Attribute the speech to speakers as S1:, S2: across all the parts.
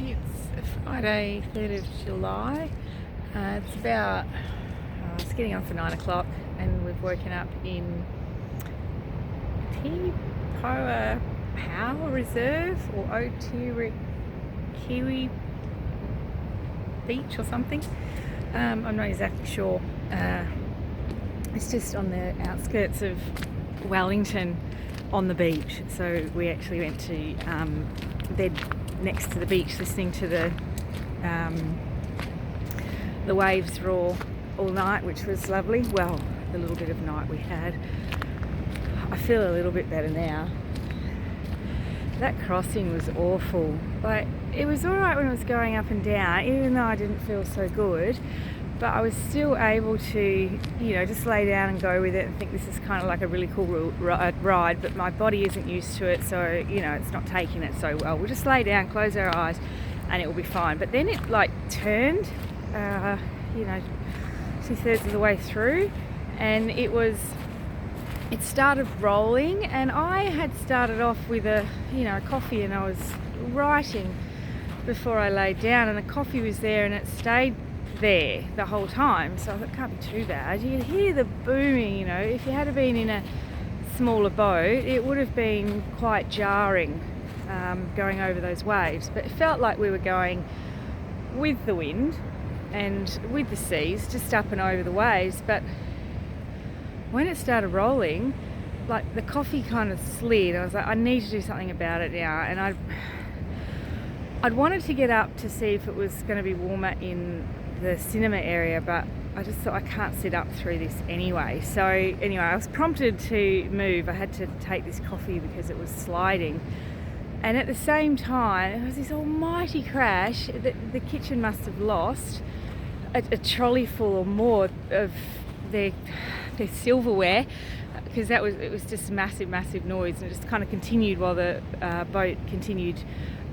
S1: It's Friday, 3rd of July. It's getting on for 9 o'clock, and we've woken up in Tipoa Power Reserve or Owhiro Kiwi Beach or something. I'm not exactly sure. It's just on the outskirts of Wellington on the beach. So we actually went to bed next to the beach, listening to the waves roar all night, which was lovely. Well, the little bit of night we had. I feel a little bit better now. That crossing was awful. Like, it was all right when it was going up and down, even though I didn't feel so good. But I was still able to, just lay down and go with it and think this is kind of like a really cool ride, but my body isn't used to it, so, it's not taking it so well. We'll just lay down, close our eyes, and it will be fine. But then it, turned, 2/3 of the way through, and it started rolling, and I had started off with a coffee, and I was writing before I laid down, and the coffee was there, and it stayed there the whole time, so I thought it can't be too bad. You could hear the booming. If you had been in a smaller boat, it would have been quite jarring, going over those waves, but it felt like we were going with the wind and with the seas, just up and over the waves. But when it started rolling, the coffee kind of slid. I was like, I need to do something about it now, and I'd wanted to get up to see if it was going to be warmer in the cinema area, but I just thought I can't sit up through this anyway. So anyway, I was prompted to move. I had to take this coffee because it was sliding, and at the same time it was this almighty crash that the kitchen must have lost a trolley full or more of their silverware, because it was just massive noise, and it just kind of continued while the boat continued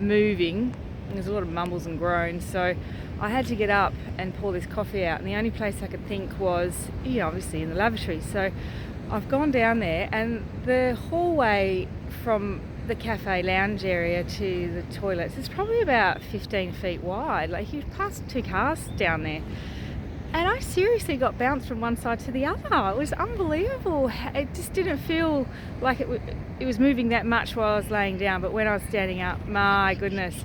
S1: moving. There's a lot of mumbles and groans, so I had to get up and pour this coffee out, and the only place I could think was, obviously in the lavatory. So I've gone down there, and the hallway from the cafe lounge area to the toilets is probably about 15 feet wide. You pass 2 cars down there, and I seriously got bounced from one side to the other. It was unbelievable. It just didn't feel like it was moving that much while I was laying down, but when I was standing up, my goodness.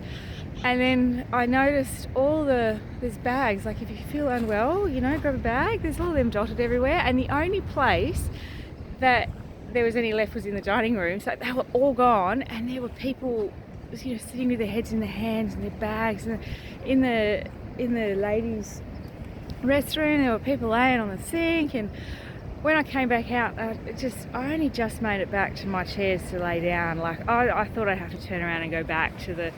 S1: And then I noticed there's bags, if you feel unwell, grab a bag. There's all of them dotted everywhere, and the only place that there was any left was in the dining room. So they were all gone, and there were people, sitting with their heads in their hands and their bags. And in the ladies' restroom, there were people laying on the sink. And when I came back out, I only just made it back to my chairs to lay down. I thought I'd have to turn around and go back to the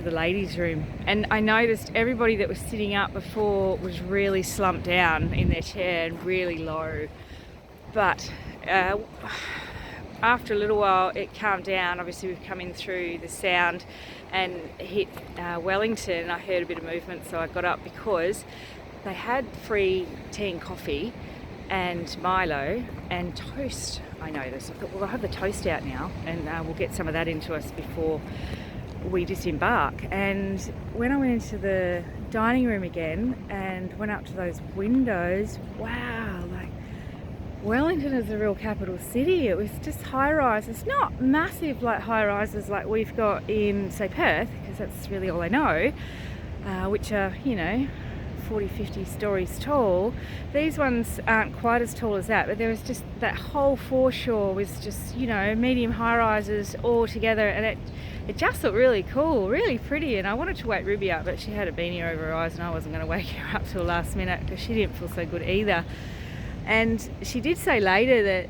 S1: ladies' room, and I noticed everybody that was sitting up before was really slumped down in their chair and really low. But after a little while it calmed down. Obviously we've come in through the Sound and hit Wellington, and I heard a bit of movement, so I got up because they had free tea and coffee and Milo and toast. I noticed. I thought, well, I'll have the toast out now, and we'll get some of that into us before we disembark. And when I went into the dining room again and went up to those windows, wow, Wellington is a real capital city. It was just high rises, not massive high rises like we've got in, say, Perth, because that's really all I know, which are 40, 50 stories tall. These ones aren't quite as tall as that, but there was just that whole foreshore was just medium high rises all together, and it just looked really cool, really pretty. And I wanted to wake Ruby up, but she had a beanie over her eyes, and I wasn't going to wake her up till last minute because she didn't feel so good either. And she did say later that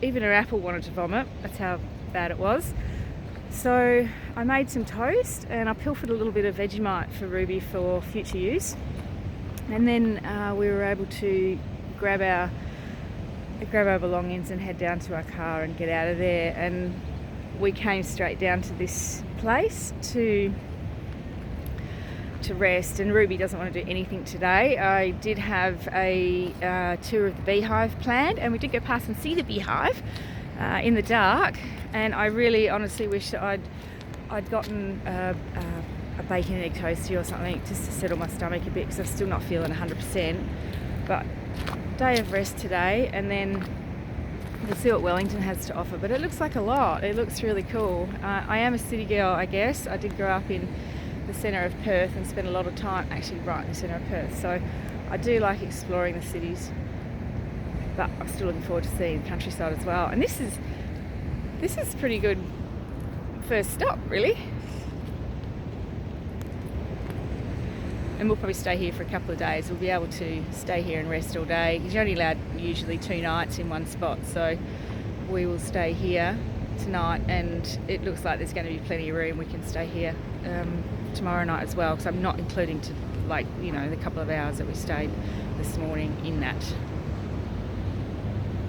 S1: even her apple wanted to vomit. That's how bad it was. So I made some toast, and I pilfered a little bit of Vegemite for Ruby for future use. And then we were able to grab our belongings and head down to our car and get out of there. And we came straight down to this place to rest, and Ruby doesn't want to do anything today. I did have a tour of the beehive planned, and we did go past and see the beehive in the dark, and I really honestly wish that I'd I'd gotten a bacon and egg toastie or something just to settle my stomach a bit because I'm still not feeling 100%. But day of rest today, and then we'll see what Wellington has to offer. But it looks like a lot. It looks really cool. I am a city girl, I guess. I did grow up in the centre of Perth and spent a lot of time actually right in the centre of Perth. So I do like exploring the cities. But I'm still looking forward to seeing the countryside as well. And this is pretty good first stop, really. And we'll probably stay here for a couple of days. We'll be able to stay here and rest all day because you're only allowed usually 2 nights in one spot. So we will stay here tonight, and it looks like there's going to be plenty of room. We can stay here tomorrow night as well, because I'm not including the couple of hours that we stayed this morning in that.